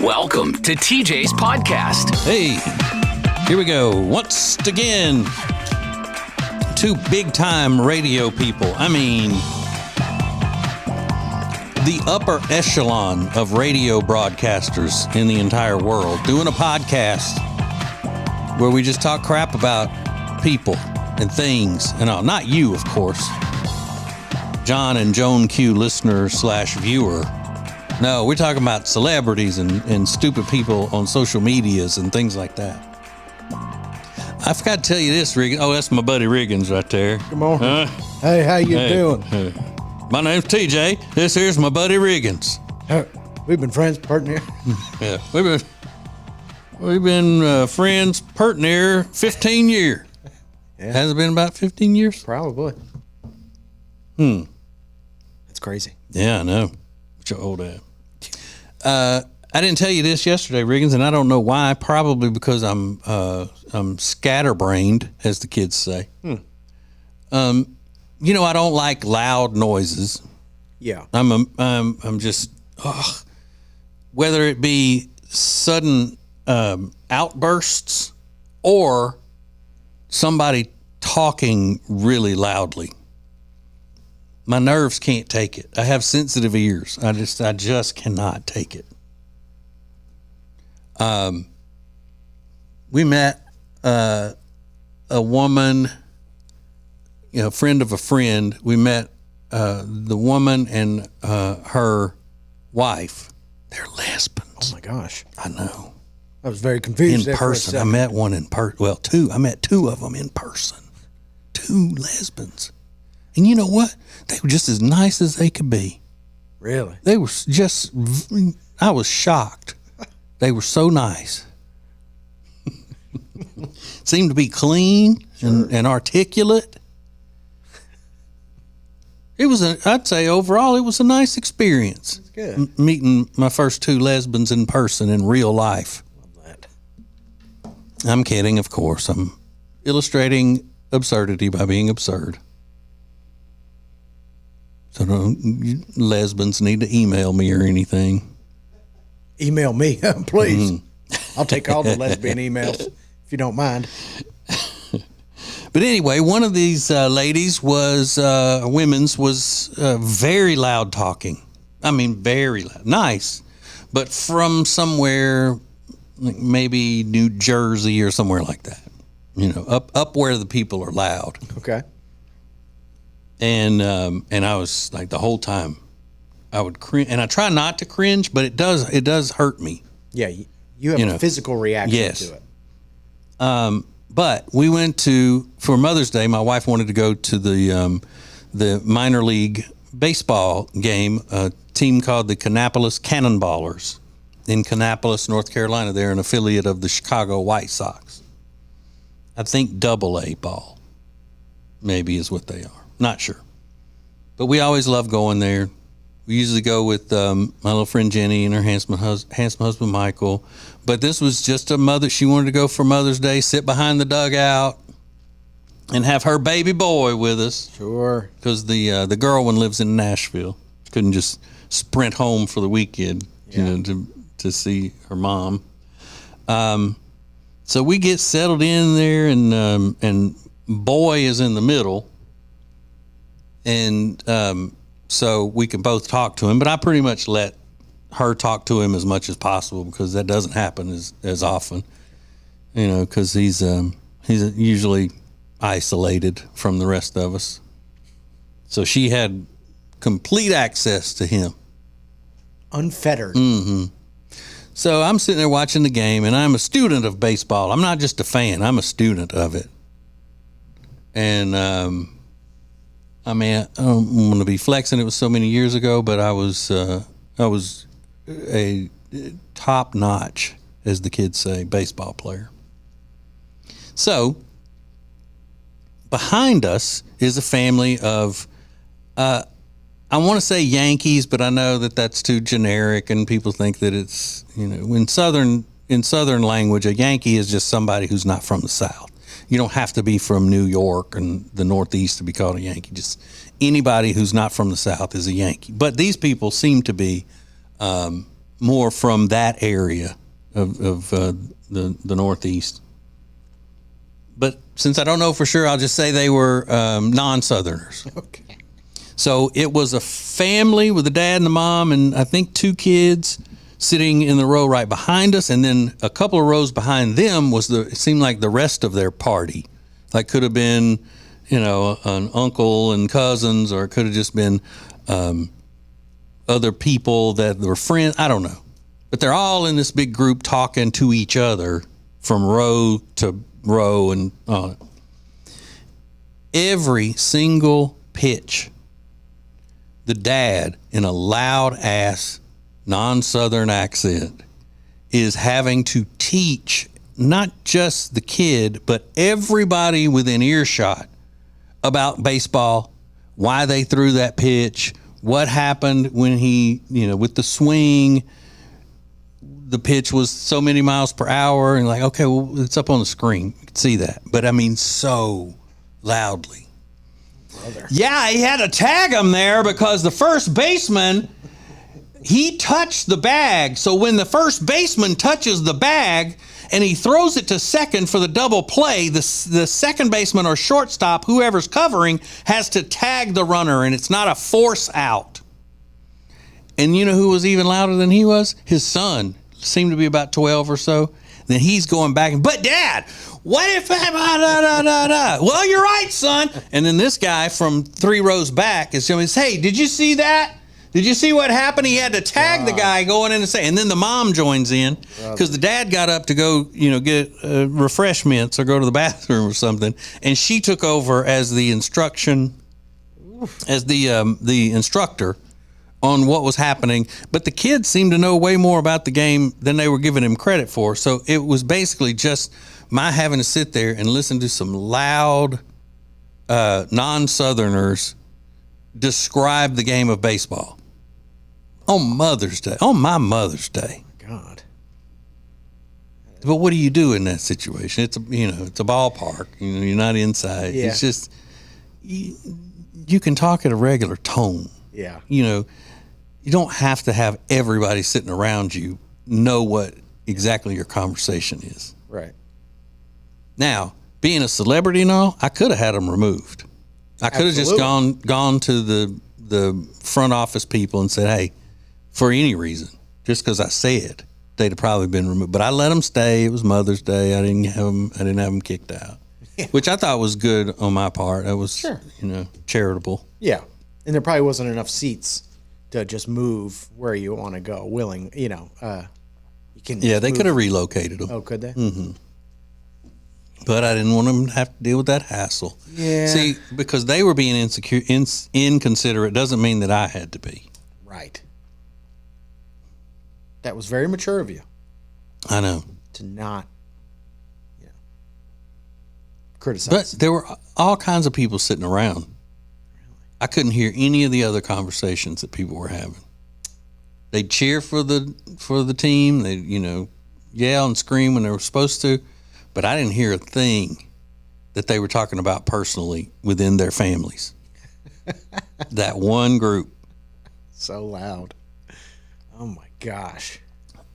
Welcome to TJs Podcast. Hey, here we go. Once again, two big-time radio people. I mean, the upper echelon of radio broadcasters in the entire world doing a podcast where we just talk crap about people and things and all. Not you, of course. John and Joan Q listener / viewer. No, we're talking about celebrities and stupid people on social medias and things like that. I forgot to tell you this, Riggins. Oh, that's my buddy Riggins right there. Good morning. Hey, how you doing? My name's TJ. This here's my buddy Riggins. We've been friends, partner. Yeah, we've been friends pert near 15 years. Yeah. Has it been about 15 years? Probably. That's crazy. Yeah, I know. What you old at? I didn't tell you this yesterday, Riggins, and I don't know why. Probably because I'm scatterbrained, as the kids say. You know, I don't like loud noises. Yeah. I'm just whether it be sudden outbursts or somebody talking really loudly. My nerves can't take it. I have sensitive ears. I just cannot take it. We met a woman, a friend of a friend. We met the woman and her wife. They're lesbians. Oh my gosh. I know. I was very confused. In person. I met one in person. Well, two. I met two of them in person. Two lesbians. And you know what? They were just as nice as they could be. Really? They were just, I was shocked. They were so nice. Seemed to be clean and articulate. It was I'd say overall, it was a nice experience. That's good. Meeting my first two lesbians in person in real life. Love that. I'm kidding, of course. I'm illustrating absurdity by being absurd. So lesbians need to email me or anything. Email me, please. I'll take all the lesbian emails if you don't mind. But anyway, one of these ladies was very loud talking. I mean, very loud. Nice. But from somewhere, like maybe New Jersey or somewhere like that. You know, up where the people are loud. Okay. And I was like the whole time I would cringe, and I try not to cringe, but it does hurt me. Yeah, you have a physical reaction to it. But we went for Mother's Day. My wife wanted to go to the minor league baseball game, a team called the Kannapolis Cannonballers in Kannapolis, North Carolina. They're an affiliate of the Chicago White Sox. I think AA ball maybe is what they are. Not sure. But we always love going there. We usually go with my little friend Jenny and her handsome husband Michael. But this was just she wanted to go for Mother's Day, sit behind the dugout, and have her baby boy with us. Sure. Because the girl one lives in Nashville. Couldn't just sprint home for the weekend, to see her mom. So we get settled in there, and boy is in the middle. And so we can both talk to him, but I pretty much let her talk to him as much as possible because that doesn't happen as often, because he's usually isolated from the rest of us. So she had complete access to him. Unfettered. Mm-hmm. So I'm sitting there watching the game, and I'm a student of baseball. I'm not just a fan. I'm a student of it. And I mean, I don't want to be flexing. It was so many years ago, but I was a top-notch, as the kids say, baseball player. So behind us is a family of, I want to say Yankees, but I know that that's too generic, and people think that it's, in Southern language, a Yankee is just somebody who's not from the South. You don't have to be from New York and the Northeast to be called a Yankee. Just anybody who's not from the South is a Yankee. But these people seem to be more from that area of the Northeast. But since I don't know for sure, I'll just say they were non-Southerners. Okay. So it was a family with the dad and the mom and I think 2 kids sitting in the row right behind us. And then a couple of rows behind them it seemed like the rest of their party. Like could have been, an uncle and cousins, or it could have just been other people that were friends. I don't know. But they're all in this big group talking to each other from row to row and every single pitch, the dad in a loud ass non-Southern accent is having to teach not just the kid but everybody within earshot about baseball, why they threw that pitch, what happened when he, with the swing, the pitch was so many miles per hour, and like, okay, well, it's up on the screen. You can see that. But I mean, so loudly. Brother. Yeah, he had to tag him there because the first baseman, he touched the bag. So when the first baseman touches the bag and he throws it to second for the double play, the second baseman or shortstop, whoever's covering, has to tag the runner, and it's not a force out. And you know who was even louder than he was? His son. Seemed to be about 12 or so. Then he's going back, but Dad, what if well, you're right, son. And then this guy from 3 rows back is saying, hey, did you see that? Did you see what happened? He had to tag the guy going in and say, and then the mom joins in because the dad got up to go, get refreshments or go to the bathroom or something. And she took over as the instructor on what was happening, but the kids seemed to know way more about the game than they were giving him credit for. So it was basically just my having to sit there and listen to some loud non-Southerners describe the game of baseball on Mother's Day, on my Mother's Day. God. But what do you do in that situation? It's it's a ballpark. You're not inside. Yeah. It's just you can talk at a regular tone. Yeah. You don't have to have everybody sitting around you know what exactly your conversation is. Right. Now, being a celebrity and all, I could have had them removed. I could have just gone to the front office people and said, hey, for any reason, just because I said, they'd have probably been removed. But I let them stay. It was Mother's Day. I didn't have them kicked out, which I thought was good on my part. That was, charitable. Yeah. And there probably wasn't enough seats to just move where you want to go. You can. Yeah, they could have relocated them. Oh, could they? Mm-hmm. But I didn't want them to have to deal with that hassle. Yeah. See, because they were being inconsiderate doesn't mean that I had to be. Right. That was very mature of you. I know. To not, criticize. But there were all kinds of people sitting around. I couldn't hear any of the other conversations that people were having. They'd cheer for the team. They'd, yell and scream when they were supposed to. But I didn't hear a thing that they were talking about personally within their families. That one group. So loud. Oh, my gosh.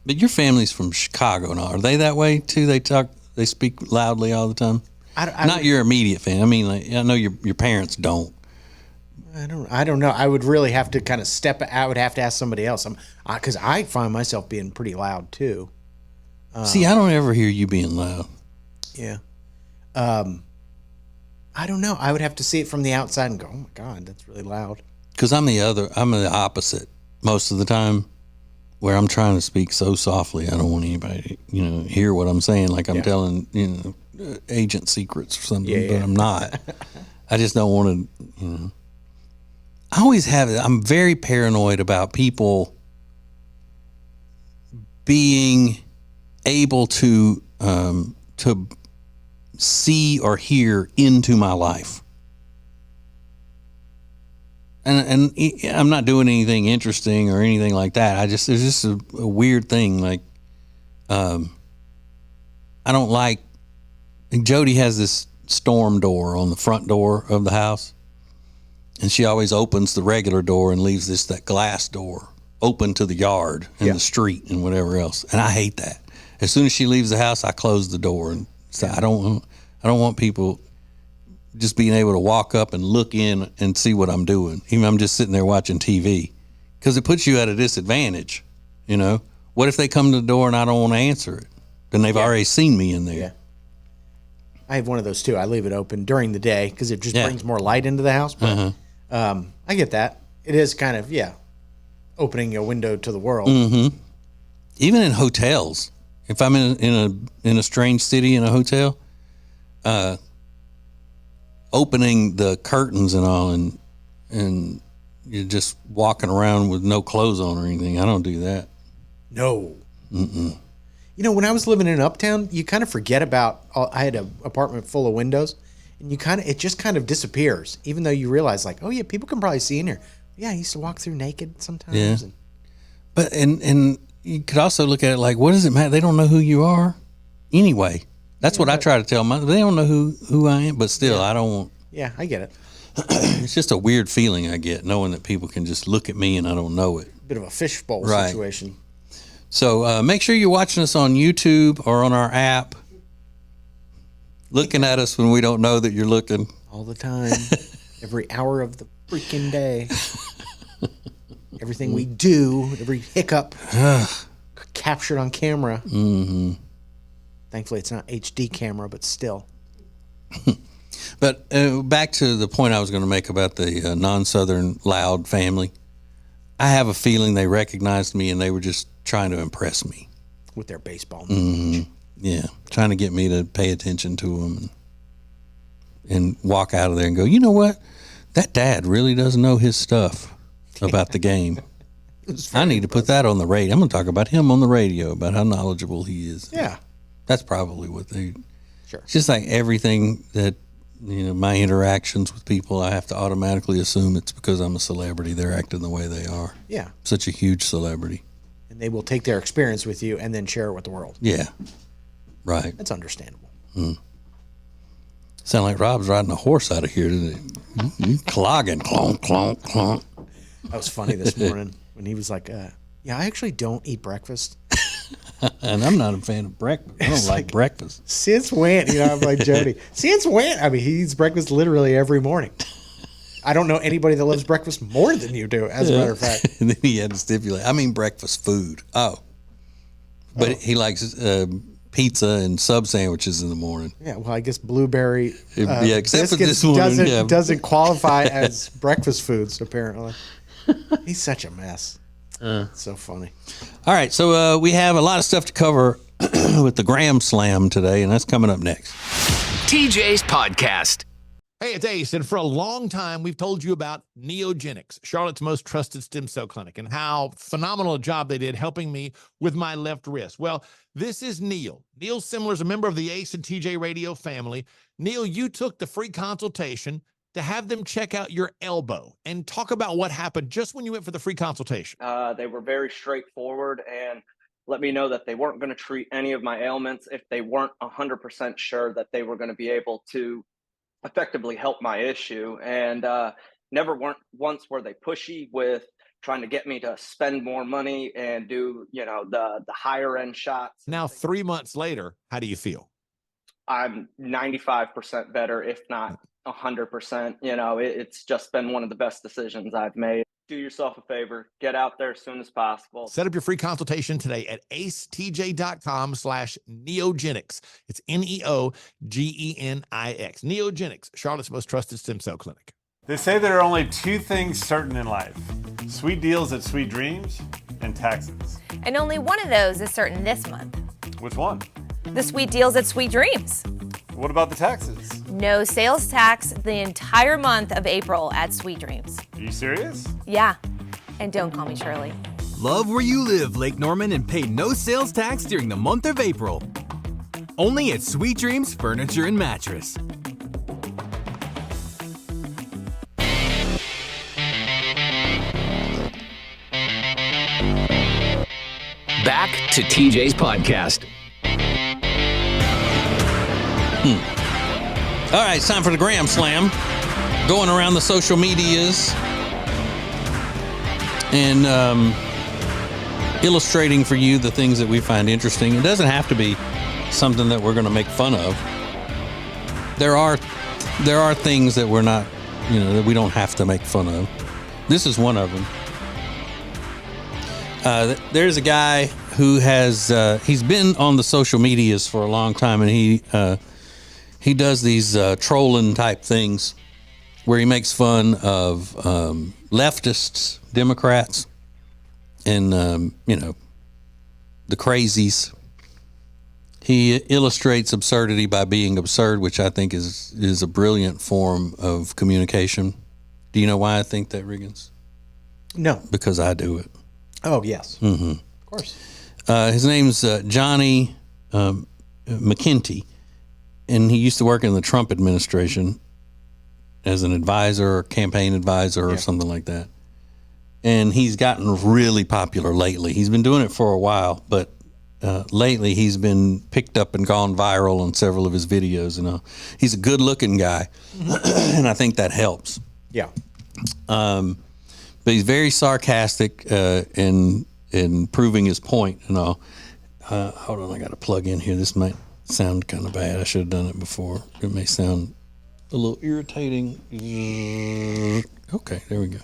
But your family's from Chicago now. Are they that way, too? They speak loudly all the time? Not your immediate family. I mean, I know your parents don't. I don't know. I would really have to kind of step. I would have to ask somebody else. Because I find myself being pretty loud too. See, I don't ever hear you being loud. Yeah. I don't know. I would have to see it from the outside and go, "Oh my God, that's really loud." Because I'm the opposite most of the time, where I'm trying to speak so softly I don't want anybody, hear what I'm saying. Like I'm telling, agent secrets or something, but I'm not. I just don't want to, I always have it. I'm very paranoid about people being able to see or hear into my life. And I'm not doing anything interesting or anything like that. There's just a weird thing. Like, I don't like, Jody has this storm door on the front door of the house. And she always opens the regular door and leaves that glass door open to the yard and the street and whatever else. And I hate that. As soon as she leaves the house, I close the door and say, I don't want people just being able to walk up and look in and see what I'm doing. Even if I'm just sitting there watching TV, because it puts you at a disadvantage. You know, what if they come to the door and I don't want to answer it? Then they've already seen me in there. Yeah. I have one of those too. I leave it open during the day because it just brings more light into the house. But I get that. It is kind of, opening a window to the world. Mm-hmm. Even in hotels, if I'm in a strange city in a hotel, opening the curtains and all, and you're just walking around with no clothes on or anything. I don't do that. No. Mm-mm. You know, when I was living in Uptown, you kind of forget about. I had an apartment full of windows, and it just kind of disappears. Even though you realize, like, oh yeah, people can probably see in here. Yeah, I used to walk through naked sometimes. Yeah. But and you could also look at it like, what does it matter? They don't know who you are anyway. That's what I try to tell them. They don't know who I am, but still, I don't want. Yeah, I get it. It's just a weird feeling I get knowing that people can just look at me and I don't know it. Bit of a fishbowl situation. So make sure you're watching us on YouTube or on our app. Looking at us when we don't know that you're looking. All the time. Every hour of the freaking day. Everything we do, every hiccup captured on camera. Mm-hmm. Thankfully, it's not HD camera, but still. But back to the point I was going to make about the non-Southern Loud family. I have a feeling they recognized me and they were just trying to impress me. With their baseball knowledge. Mm-hmm. Yeah, trying to get me to pay attention to them and walk out of there and go, you know what? That dad really doesn't know his stuff about the game. I need to put that on the radio. I'm going to talk about him on the radio, about how knowledgeable he is. Yeah. That's probably what they... Sure. It's just like everything that, my interactions with people, I have to automatically assume it's because I'm a celebrity. They're acting the way they are. Yeah. Such a huge celebrity. And they will take their experience with you and then share it with the world. Yeah. Right. That's understandable. Sound like Rob's riding a horse out of here today. Clogging. Clonk, clonk, clonk. That was funny this morning when he was like, I actually don't eat breakfast. And I'm not a fan of breakfast. I don't like breakfast. Since when? I'm like Jody. Since when? I mean, he eats breakfast literally every morning. I don't know anybody that loves breakfast more than you do, as a matter of fact. And then he had to stipulate. I mean breakfast food. But he likes pizza and sub sandwiches in the morning. Yeah, well, I guess blueberry except for this morning, doesn't qualify as breakfast foods, apparently. He's such a mess. So funny. All right, so we have a lot of stuff to cover with the Graham Slam today, and that's coming up next. TJs Podcast. Hey, it's Ace, and for a long time, we've told you about Neogenics, Charlotte's most trusted stem cell clinic, and how phenomenal a job they did helping me with my left wrist. Well, this is Neil. Neil Simler is a member of the Ace and TJ Radio family. Neil, you took the free consultation to have them check out your elbow and talk about what happened just when you went for the free consultation. They were very straightforward and let me know that they weren't going to treat any of my ailments if they weren't 100% sure that they were going to be able to effectively help my issue. And never once were they pushy with trying to get me to spend more money and do, the higher end shots. Now, 3 months later, how do you feel? I'm 95% better, if not 100%. It's just been one of the best decisions I've made. Do yourself a favor, get out there as soon as possible. Set up your free consultation today at acetj.com/neogenics. It's Neogenix. Neogenics, Charlotte's most trusted stem cell clinic. They say there are only two things certain in life: sweet deals at Sweet Dreams and taxes. And only one of those is certain this month. Which one? The sweet deals at Sweet Dreams. What about the taxes? No sales tax the entire month of April at Sweet Dreams. Are you serious? Yeah. And don't call me Shirley. Love where you live, Lake Norman, and pay no sales tax during the month of April. Only at Sweet Dreams Furniture and Mattress. Back to TJ's Podcast. All right, it's time for the Graham Slam. Going around the social medias. And illustrating for you the things that we find interesting. It doesn't have to be something that we're going to make fun of. There are things that we're not, that we don't have to make fun of. This is one of them. There's a guy who has he's been on the social medias for a long time, and he does these trolling type things where he makes fun of leftists, Democrats, and the crazies. He illustrates absurdity by being absurd, which I think is a brilliant form of communication. Do you know why I think that, Riggins? No. Because I do it. Oh, yes. Mm-hmm. Of course. His name's Johnny McKenty, and he used to work in the Trump administration as an advisor or campaign advisor or something like that. And he's gotten really popular lately. He's been doing it for a while, but lately he's been picked up and gone viral on several of his videos. He's a good-looking guy, and I think that helps. Yeah. But he's very sarcastic in proving his point and all. Hold on, I got to plug in here. This might sound kind of bad. I should have done it before. It may sound a little irritating. Okay, there we go.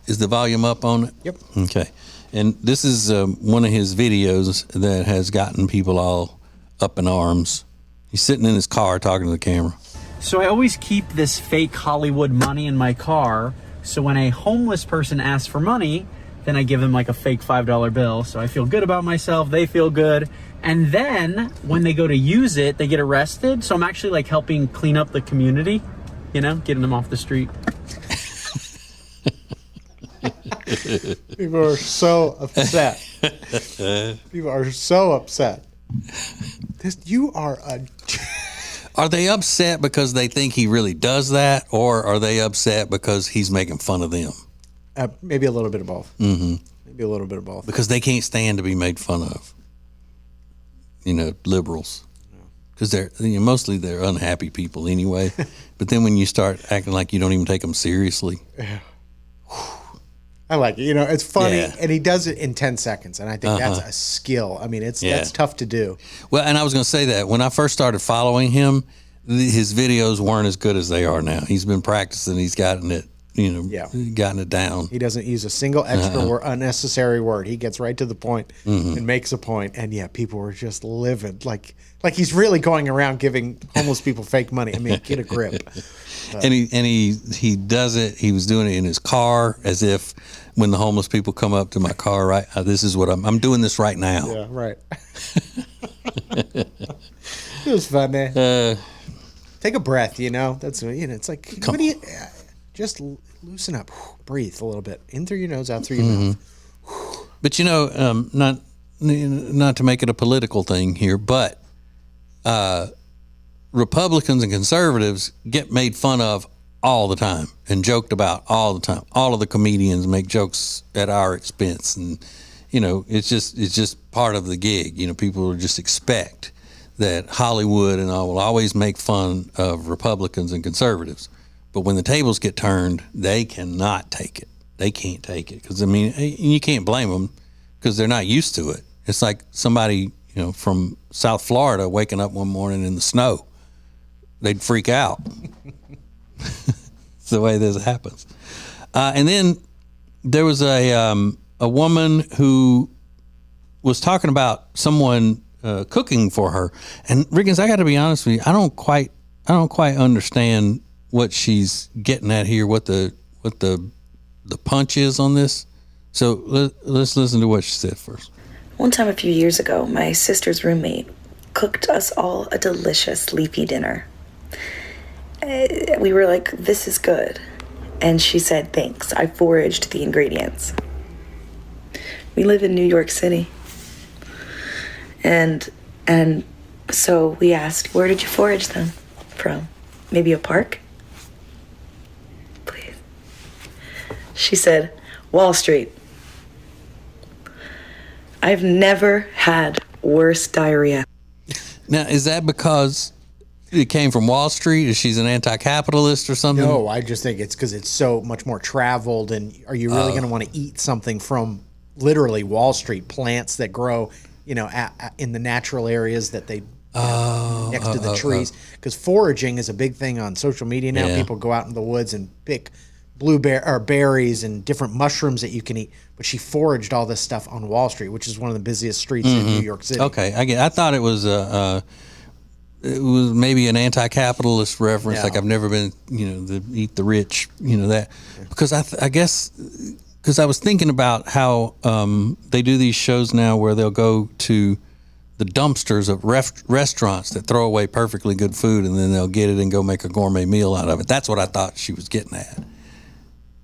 Is the volume up on it? Yep. Okay. And this is one of his videos that has gotten people all up in arms. He's sitting in his car talking to the camera. So I always keep this fake Hollywood money in my car. So when a homeless person asks for money, then I give them like a fake $5 bill. So I feel good about myself. They feel good. And then when they go to use it, they get arrested. So I'm actually like helping clean up the community, getting them off the street. People are so upset. People are so upset. You are a... Are they upset because they think he really does that, or are they upset because he's making fun of them? Maybe a little bit of both. Mm-hmm. Maybe a little bit of both. Because they can't stand to be made fun of. Liberals. Because they're mostly they're unhappy people anyway. But then when you start acting like you don't even take them seriously. Yeah. I like it. It's funny, Yeah. and he does it in 10 seconds, and I think that's a skill. I mean, that's tough to do. Well, and I was going to say that when I first started following him, his videos weren't as good as they are now. He's been practicing. He's gotten it, gotten it down. He doesn't use a single extra word, unnecessary word. He gets right to the point and makes a point. And people were just livid, like he's really going around giving homeless people fake money. I mean, get a grip. And he does it. He was doing it in his car, as if when the homeless people come up to my car, right? This is what I'm doing this right now. Yeah, right. It was funny. Take a breath. That's it's like just loosen up, breathe a little bit, in through your nose, out through your mouth. But not to make it a political thing here, but Republicans and conservatives get made fun of all the time and joked about all the time. All of the comedians make jokes at our expense, and it's just part of the gig. People just expect that Hollywood and all will always make fun of Republicans and conservatives, but when the tables get turned, they cannot take it. They can't take it because you can't blame them because they're not used to it. It's like somebody from South Florida waking up one morning in the snow. They'd freak out. It's the way this happens. And then there was a woman who was talking about someone cooking for her. And Riggins, I got to be honest with you, I don't quite understand what she's getting at here. What the punch is on this. So let's listen to what she said first. One time a few years ago, my sister's roommate cooked us all a delicious leafy dinner. We were like, this is good. And she said, thanks. I foraged the ingredients. We live in New York City. And so we asked, where did you forage them from? Maybe a park? Please. She said, Wall Street. I've never had worse diarrhea. Now, is that because it came from Wall Street? Is she's an anti-capitalist or something? No, I just think it's because it's so much more traveled. And are you really going to want to eat something from literally Wall Street plants that grow, in the natural areas that they next to the trees. Because foraging is a big thing on social media now. Yeah. People go out in the woods and pick berries and different mushrooms that you can eat. But she foraged all this stuff on Wall Street, which is one of the busiest streets in New York City. Okay, I thought it was maybe an anti-capitalist reference. No. Like I've never been, the eat the rich, that because I guess because I was thinking about how they do these shows now where they'll go to the dumpsters of restaurants that throw away perfectly good food, and then they'll get it and go make a gourmet meal out of it. That's what I thought she was getting at.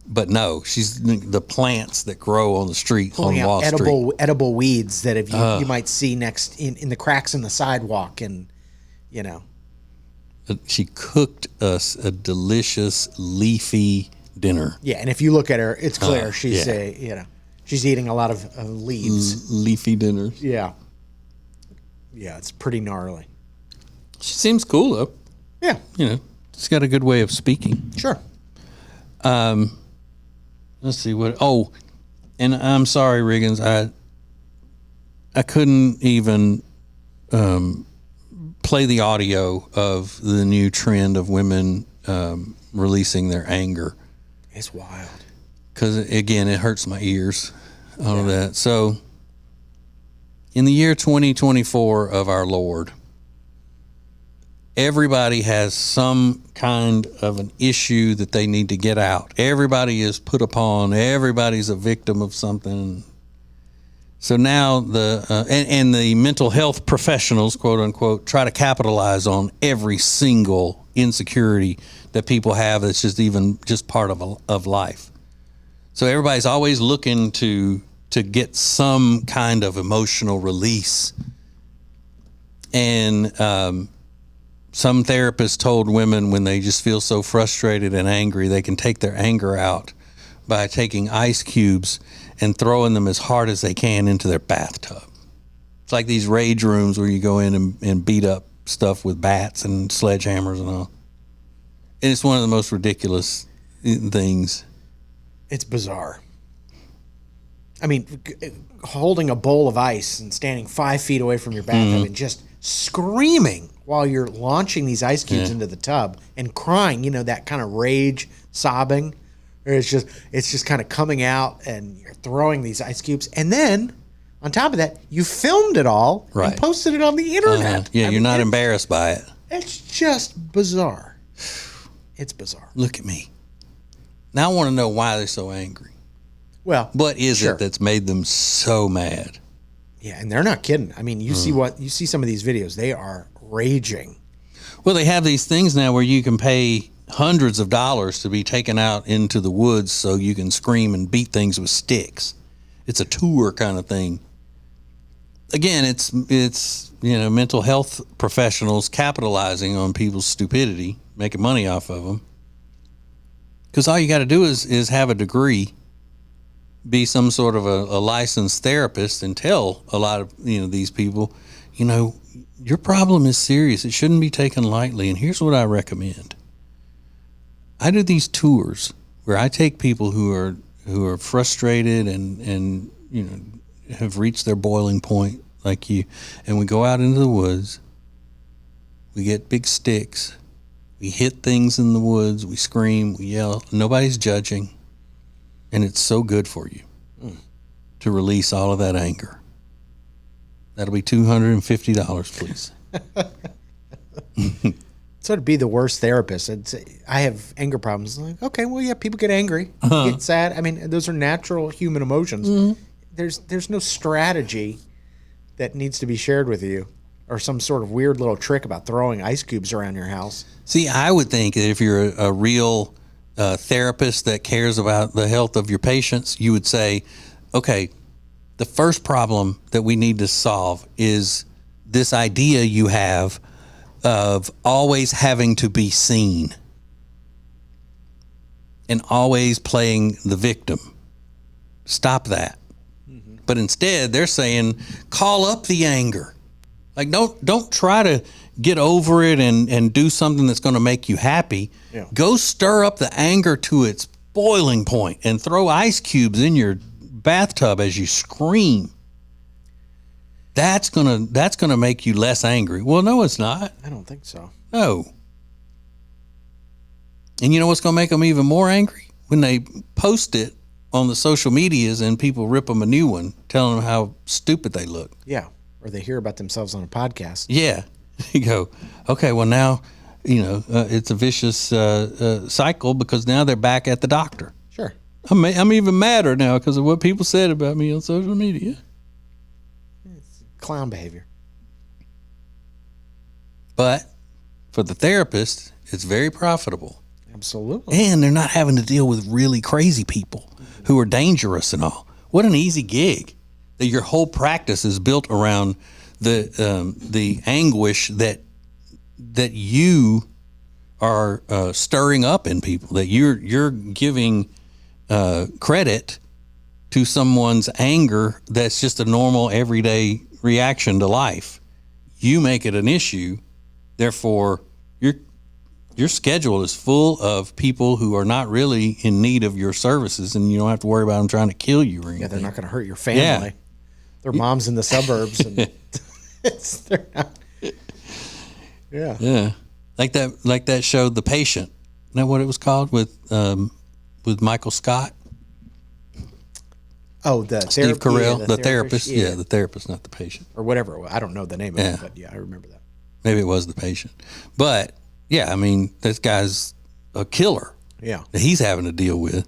But no, she's the plants that grow on the street Pulling on Wall out Street. edible weeds that you might see next in the cracks in the sidewalk, and She cooked us a delicious leafy dinner. Yeah, and if you look at her, it's clear she's she's eating a lot of leaves. Leafy dinners. Yeah, it's pretty gnarly. She seems cool though. Yeah, she's got a good way of speaking. Sure. Let's see what. Oh, and I'm sorry, Riggins. I couldn't even play the audio of the new trend of women releasing their anger. It's wild. Because again, it hurts my ears. All of that. So, in the year 2024 of our Lord, everybody has some kind of an issue that they need to get out. Everybody is put upon. Everybody's a victim of something. So now the mental health professionals, quote unquote, try to capitalize on every single insecurity that people have that's just part of life. So everybody's always looking to get some kind of emotional release. And some therapists told women when they just feel so frustrated and angry, they can take their anger out by taking ice cubes and throwing them as hard as they can into their bathtub. It's like these rage rooms where you go in and beat up stuff with bats and sledgehammers and all. And it's one of the most ridiculous things. It's bizarre. I mean, holding a bowl of ice and standing 5 feet away from your bathtub and just screaming while you're launching these ice cubes into the tub and crying, that kind of rage, sobbing. Or it's just kind of coming out and you're throwing these ice cubes. And then on top of that, you filmed it all and posted it on the internet. Yeah, you're not embarrassed by it. It's just bizarre. It's bizarre. Look at me. Now I want to know why they're so angry. Well, what is it that's made them so mad? Yeah, and they're not kidding. I mean, you see some of these videos, they are raging. Well, they have these things now where you can pay hundreds of dollars to be taken out into the woods so you can scream and beat things with sticks. It's a tour kind of thing. Again, it's mental health professionals capitalizing on people's stupidity, making money off of them. Because all you got to do is have a degree, be some sort of a licensed therapist, and tell a lot of these people, your problem is serious. It shouldn't be taken lightly. And here's what I recommend. I do these tours where I take people who are frustrated and have reached their boiling point like you, and we go out into the woods. We get big sticks. We hit things in the woods. We scream. We yell. Nobody's judging. And it's so good for you to release all of that anger. That'll be $250, please. So to be the worst therapist, I have anger problems. Like, okay, well, yeah, people get angry, get sad. I mean, those are natural human emotions. Mm-hmm. There's no strategy that needs to be shared with you, or some sort of weird little trick about throwing ice cubes around your house. See, I would think that if you're a real therapist that cares about the health of your patients, you would say, okay, the first problem that we need to solve is this idea you have of always having to be seen and always playing the victim. Stop that. Mm-hmm. But instead, they're saying, call up the anger. Like, don't try to get over it and do something that's going to make you happy. Yeah. Go stir up the anger to its boiling point and throw ice cubes in your bathtub as you scream. That's gonna make you less angry. Well, no, it's not. I don't think so. No. And you know what's gonna make them even more angry? When they post it on the social medias and people rip them a new one, telling them how stupid they look. Yeah. Or they hear about themselves on a podcast. Yeah. You go, okay, well now, it's a vicious cycle because now they're back at the doctor. Sure. I'm even madder now because of what people said about me on social media. It's clown behavior. But for the therapist, it's very profitable. Absolutely. And they're not having to deal with really crazy people who are dangerous and all. What an easy gig. That your whole practice is built around the anguish that you are stirring up in people, that you're giving credit to someone's anger that's just a normal everyday reaction to life. You make it an issue, therefore your schedule is full of people who are not really in need of your services, and you don't have to worry about them trying to kill you or anything. Yeah, they're not going to hurt your family. Yeah. Their mom's in the suburbs, and they're not. Yeah. Yeah. Like that show, The Patient. Isn't that what it was called with Michael Scott? Oh, the Steve Carell, yeah, the therapist. Yeah, the therapist, not the patient. Or whatever. I don't know the name of it, but yeah, I remember that. Maybe it was The Patient. But yeah, I mean, this guy's a killer. Yeah. That he's having to deal with.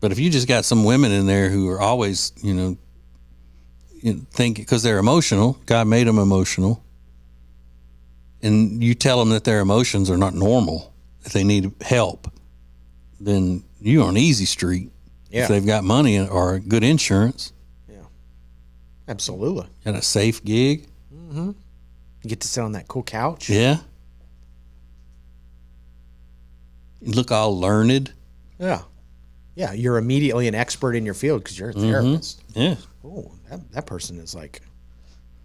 But if you just got some women in there who are always, think because they're emotional, God made them emotional, and you tell them that their emotions are not normal, that they need help, then you're on easy street. Yeah. If they've got money or good insurance. Yeah. Absolutely. And a safe gig. Mm-hmm. You get to sit on that cool couch. Yeah. You look all learned. Yeah. Yeah. You're immediately an expert in your field because you're a therapist. Mm-hmm. Yeah. Oh, that person is like,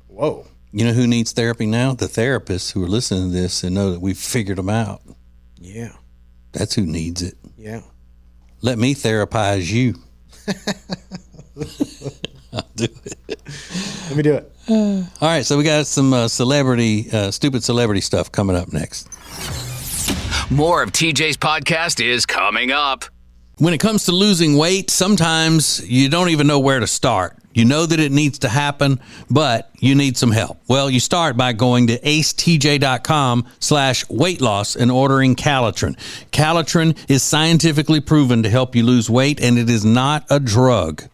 whoa. You know who needs therapy now? The therapists who are listening to this and know that we've figured them out. Yeah. That's who needs it. Yeah. Let me therapize you. I'll do it. Let me do it. All right, so we got some stupid celebrity stuff coming up next. More of TJ's podcast is coming up. When it comes to losing weight, sometimes you don't even know where to start. You know that it needs to happen, but you need some help. Well, you start by going to acetj.com/weight loss and ordering Calitrin. Calitrin is scientifically proven to help you lose weight, and it is not a drug.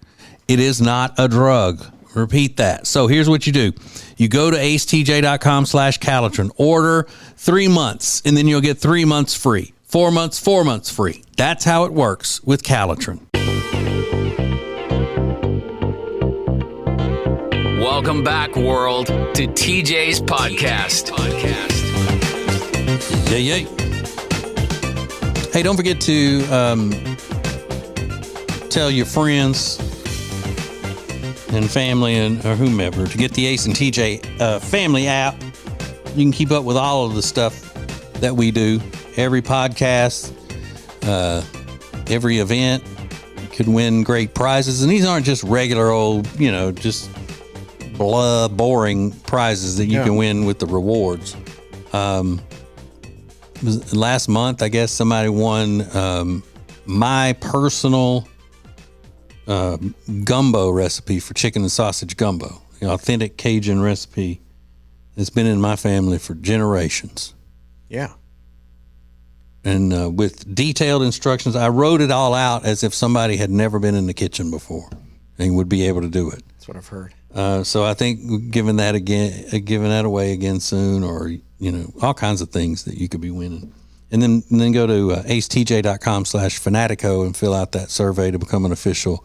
It is not a drug. Repeat that. So here's what you do. You go to acetj.com/Calitrin, order 3 months, and then you'll get 3 months free. 4 months, 4 months free. That's how it works with Calitrin. Welcome back, world, to TJ's Podcast. Yay. Hey, don't forget to tell your friends and family or whomever to get the Ace and TJ family app. You can keep up with all of the stuff that we do. Every podcast, every event. You could win great prizes. And these aren't just regular old, just boring prizes that you can win with the rewards. Last month, I guess somebody won my personal gumbo recipe for chicken and sausage gumbo. The authentic Cajun recipe that's been in my family for generations. Yeah. And with detailed instructions, I wrote it all out as if somebody had never been in the kitchen before and would be able to do it. That's what I've heard. So I think giving that away again soon, or all kinds of things that you could be winning. And then go to acetj.com/fanatico and fill out that survey to become an official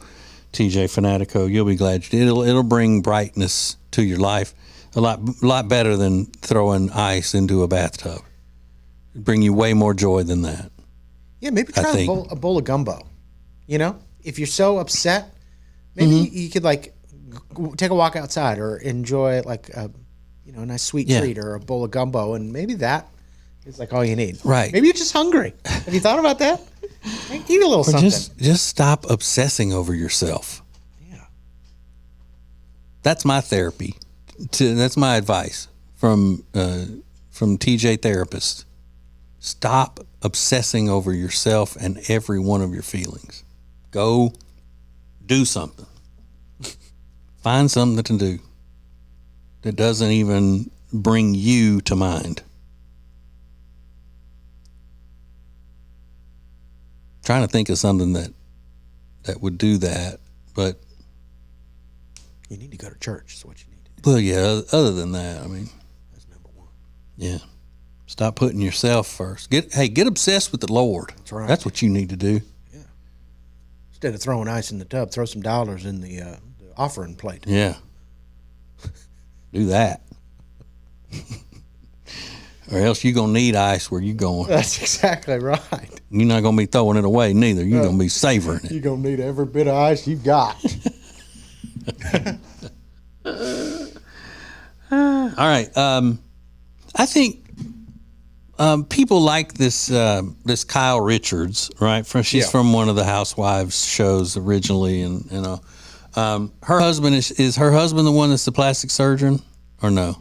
TJ Fanatico. You'll be glad you did. It'll bring brightness to your life a lot better than throwing ice into a bathtub. It'll bring you way more joy than that. Yeah, maybe try a bowl of gumbo. If you're so upset, maybe you could take a walk outside or enjoy a nice sweet treat or a bowl of gumbo, and maybe that is all you need. Right. Maybe you're just hungry. Have you thought about that? Eat a little something. Just stop obsessing over yourself. That's my therapy. That's my advice from TJ Therapist. Stop obsessing over yourself and every one of your feelings. Go do something. Find something to do that doesn't even bring you to mind. Trying to think of something that would do that, but you need to go to church is what you need to do. Well, yeah, other than that, I mean, that's number one. Yeah. Stop putting yourself first. Get obsessed with the Lord. That's right. That's what you need to do. Yeah. Instead of throwing ice in the tub, throw some dollars in the offering plate. Yeah. Do that. Or else you're going to need ice where you're going. That's exactly right. You're not going to be throwing it away neither. You're going to be savoring it. You're going to need every bit of ice you got. All right. I think people like this Kyle Richards, right? She's from one of the Housewives shows originally, and her husband is her husband the one that's the plastic surgeon, or no?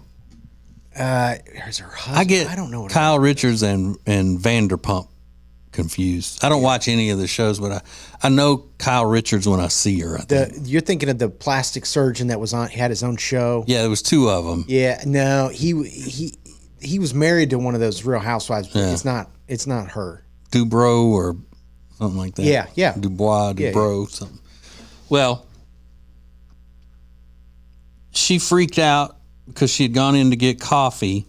Is her husband? I don't know. Kyle Richards and Vanderpump confused. I don't watch any of the shows, but I know Kyle Richards when I see her. I think. You're thinking of the plastic surgeon that was on. He had his own show. Yeah, there was two of them. Yeah, no, he was married to one of those Real Housewives, but it's not her. Dubrow or something like that. Yeah. Dubois, Dubrow, something. Well, she freaked out because she had gone in to get coffee,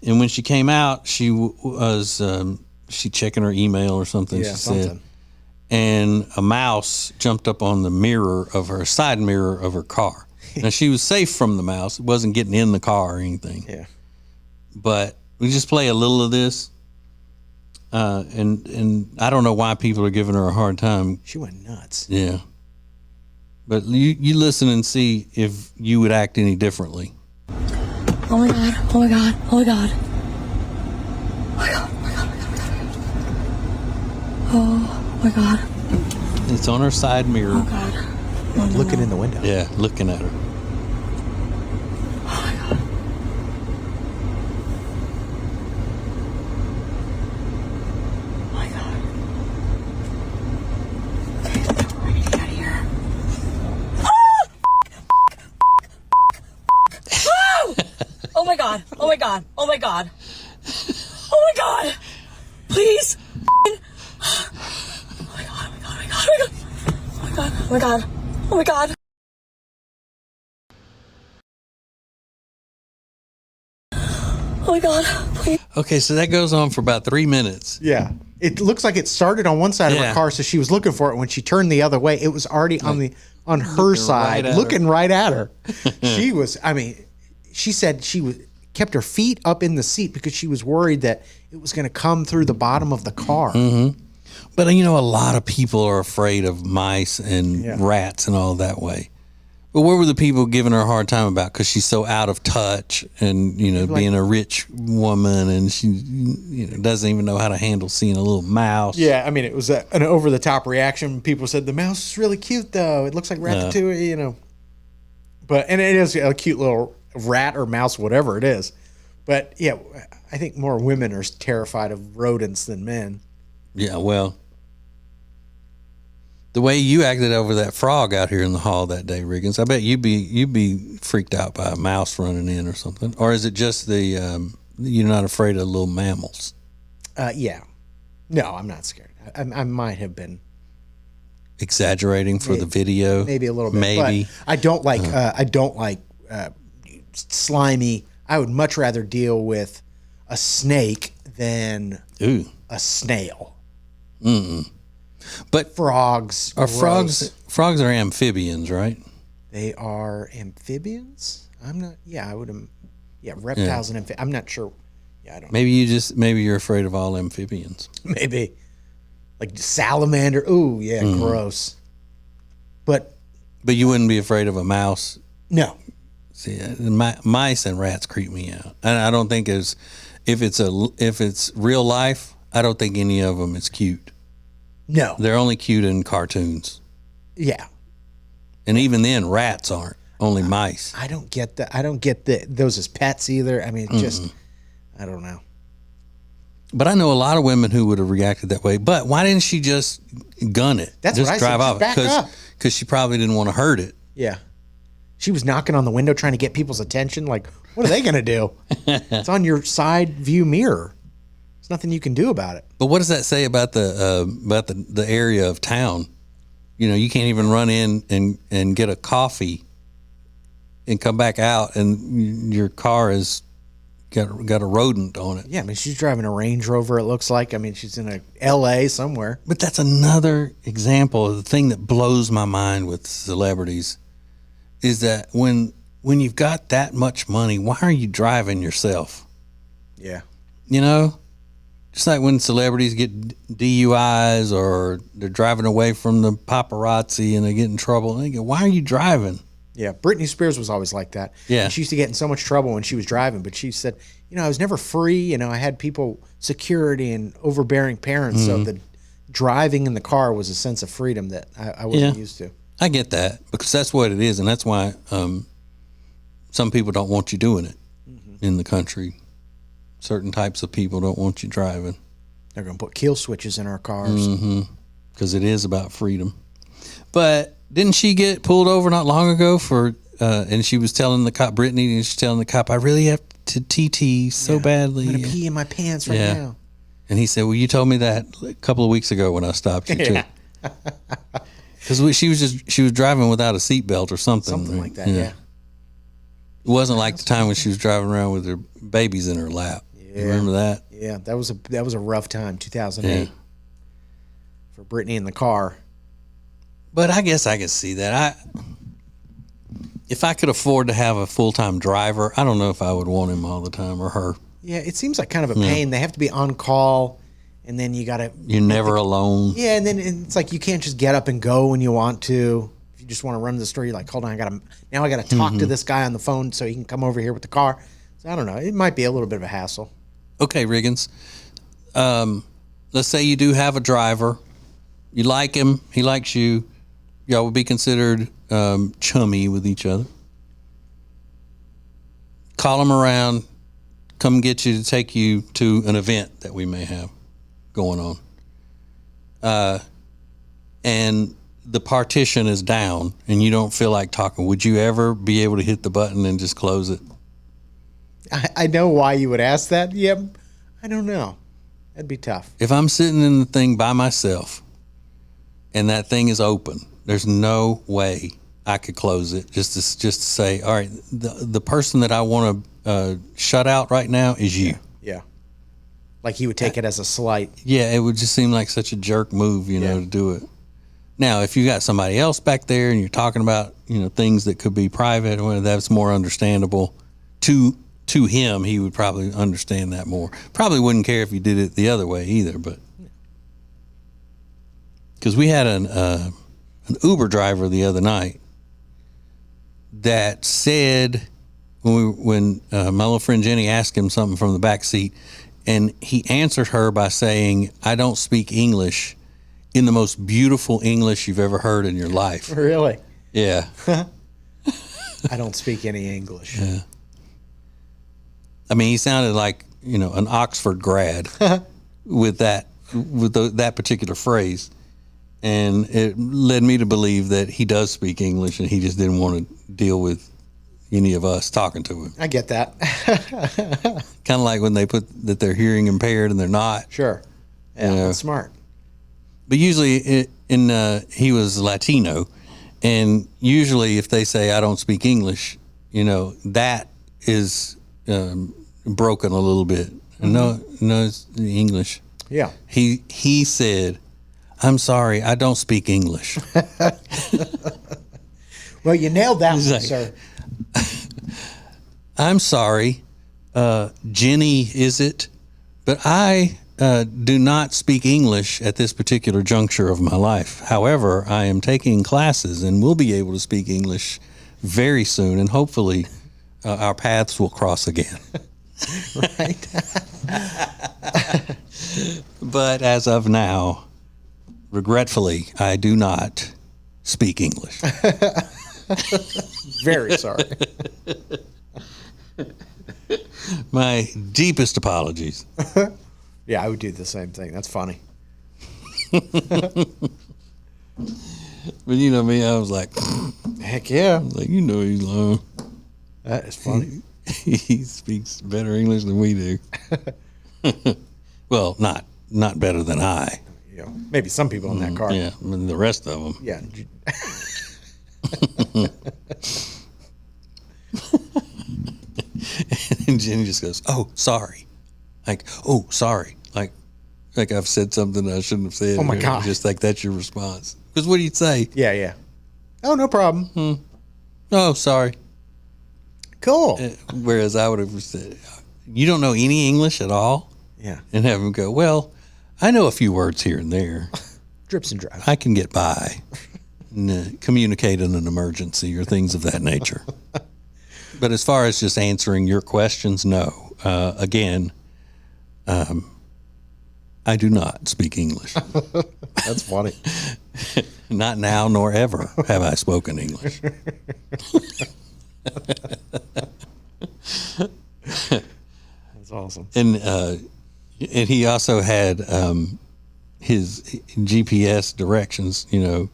and when she came out, she was she checking her email or something. Yeah, said, and a mouse jumped up on the side mirror of her car. Now she was safe from the mouse; it wasn't getting in the car or anything. Yeah, but we just play a little of this, and I don't know why people are giving her a hard time. She went nuts. Yeah, but you listen and see if you would act any differently. Oh my God, oh my God, oh my God. Oh my God, oh my God, oh my God. Oh my God. It's on her side mirror. Oh God. Oh, looking in the window. Yeah, looking at her. Oh my God. Oh my God. Okay, I need to get out of here. Oh my God. Oh my God. Oh my God. Oh my God. Please. Oh my God. Oh my God. Oh my God. Oh my God. Oh my God. Oh my God. Oh my God. Please. Okay, so that goes on for about 3 minutes. Yeah. It looks like it started on one side of her car, so she was looking for it. When she turned the other way, it was already on her side, looking right at her. She was, she said she kept her feet up in the seat because she was worried that it was going to come through the bottom of the car. Mm-hmm. But, a lot of people are afraid of mice and rats and all that way. But what were the people giving her a hard time about? Because she's so out of touch and, being a rich woman and she, doesn't even know how to handle seeing a little mouse. Yeah, it was an over-the-top reaction. People said, the mouse is really cute, though. It looks like Ratatouille, And it is a cute little rat or mouse, whatever it is. But, yeah, I think more women are terrified of rodents than men. Yeah, well, the way you acted over that frog out here in the hall that day, Riggins, I bet you'd be freaked out by a mouse running in or something. Or is it just you're not afraid of little mammals? Yeah. No, I'm not scared. I might have been exaggerating for the video, maybe a little bit. Maybe but I don't like slimy. I would much rather deal with a snake than a snail. Mm-mm. But frogs are frogs are amphibians, right? They are amphibians. I'm not. Yeah, I would. Yeah, reptiles and amphibians. I'm not sure. Yeah, I don't. Maybe you're afraid of all amphibians. Maybe like salamander. Ooh, yeah, gross. But you wouldn't be afraid of a mouse. No. See, mice and rats creep me out, and I don't think if it's real life, I don't think any of them is cute. No, they're only cute in cartoons. Yeah, and even then, rats aren't. only mice. I don't get that. I don't get those as pets either. I mean, just, I don't know. But I know a lot of women who would have reacted that way. But why didn't she just gun it? That's just what I drive said. off? Just back up. Because she probably didn't want to hurt it. Yeah. She was knocking on the window trying to get people's attention. Like, what are they going to do? It's on your side view mirror. There's nothing you can do about it. But what does that say about the area of town? You know, you can't even run in and get a coffee and come back out, and your car has got a rodent on it. Yeah, I mean, she's driving a Range Rover, it looks like. I mean, she's in a L.A. somewhere. But that's another example of the thing that blows my mind with celebrities is that when you've got that much money, why are you driving yourself? Yeah. You know? Just like when celebrities get DUIs or they're driving away from the paparazzi and they get in trouble. And they go, why are you driving? Yeah, Britney Spears was always like that. Yeah. And she used to get in so much trouble when she was driving, but she said, you know, I was never free. You know, I had people, security and overbearing parents. So the driving in the car was a sense of freedom that I wasn't used to. I get that because that's what it is. And that's why some people don't want you doing it in the country. Certain types of people don't want you driving. They're going to put kill switches in our cars. Because it is about freedom. But didn't she get pulled over not long ago for, and she was telling the cop, Brittany, and she's telling the cop, I really have to TT so badly. I'm going to pee in my pants right now. And he said, well, you told me that a couple of weeks ago when I stopped you too. Because she was driving without a seatbelt or something. Something like that, yeah. It wasn't like the time when she was driving around with her babies in her lap. Yeah. You remember that? Yeah, that was a rough time, 2008, for Brittany in the car. But I guess I could see that. If I could afford to have a full-time driver, I don't know if I would want him all the time or her. Yeah, it seems like kind of a pain. They have to be on call, and then you got to... You're never alone. Yeah, and then it's like you can't just get up and go when you want to. If you just want to run to the store, you're like, hold on, I got to talk to this guy on the phone so he can come over here with the car. So I don't know. It might be a little bit of a hassle. Okay, Riggins. Let's say you do have a driver. You like him. He likes you. Y'all would be considered chummy with each other. Call him around. Come get you to take you to an event that we may have going on. And the partition is down and you don't feel like talking. Would you ever be able to hit the button and just close it? I know why you would ask that. Yeah, I don't know. That'd be tough. If I'm sitting in the thing by myself and that thing is open, there's no way I could close it just to say, all right, the person that I want to shut out right now is you. Yeah. Like he would take it as a slight. Yeah, it would just seem like such a jerk move, to do it. Now, if you got somebody else back there and you're talking about, things that could be private, well, that's more understandable to him. He would probably understand that more. Probably wouldn't care if you did it the other way either, but because we had an Uber driver the other night that said when my little friend Jenny asked him something from the back seat, and he answered her by saying, I don't speak English, in the most beautiful English you've ever heard in your life. Really? Yeah. I don't speak any English. Yeah. I mean, he sounded like, an Oxford grad with that particular phrase. And it led me to believe that he does speak English and he just didn't want to deal with any of us talking to him. I get that. Kind of like when they put that they're hearing impaired and they're not. Sure. Yeah, that's smart. But usually he was Latino. And usually if they say, I don't speak English, that is broken a little bit. No, it's English. Yeah. He said, I'm sorry, I don't speak English. Well, you nailed that one, sir. I'm sorry, Jenny, is it? But I do not speak English at this particular juncture of my life. However, I am taking classes and will be able to speak English very soon, and hopefully our paths will cross again. Right. But as of now, regretfully, I do not speak English. Very sorry. My deepest apologies. Yeah, I would do the same thing. That's funny. But you know me, I was like, heck yeah. Like, you know he's lying. That is funny. He speaks better English than we do. Well, not better than I. You know, maybe some people in that car. Yeah, and the rest of them. Yeah. And Jenny just goes, "Oh, sorry." Like, "Oh, sorry." Like I've said something I shouldn't have said. Oh my God. Just like that's your response. Because what do you say? Yeah. Oh, no problem. Oh, sorry. Cool. Whereas I would have said, "You don't know any English at all?" Yeah. And have him go, "Well, I know a few words here and there. Drips and drabs. I can get by. And, communicate in an emergency or things of that nature." But as far as just answering your questions, no. Again, I do not speak English. That's funny. Not now nor ever have I spoken English. That's awesome. And he also had his GPS directions, you know,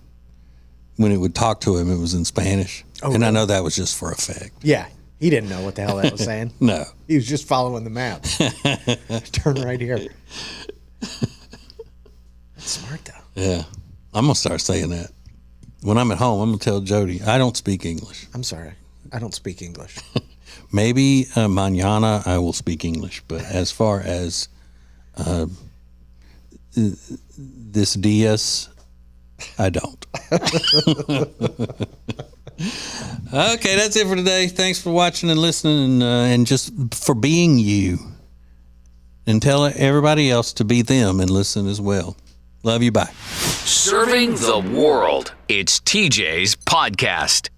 when it would talk to him, it was in Spanish. Oh, and really? I know that was just for effect. Yeah. He didn't know what the hell that was saying. No. He was just following the map. Turn right here. That's smart, though. Yeah. I'm going to start saying that. When I'm at home, I'm going to tell Jody, I don't speak English. I'm sorry. I don't speak English. Maybe mañana I will speak English. But as far as this dias, I don't. Okay, that's it for today. Thanks for watching and listening and just for being you. And tell everybody else to be them and listen as well. Love you. Bye. Serving the world. It's TJs Podcast.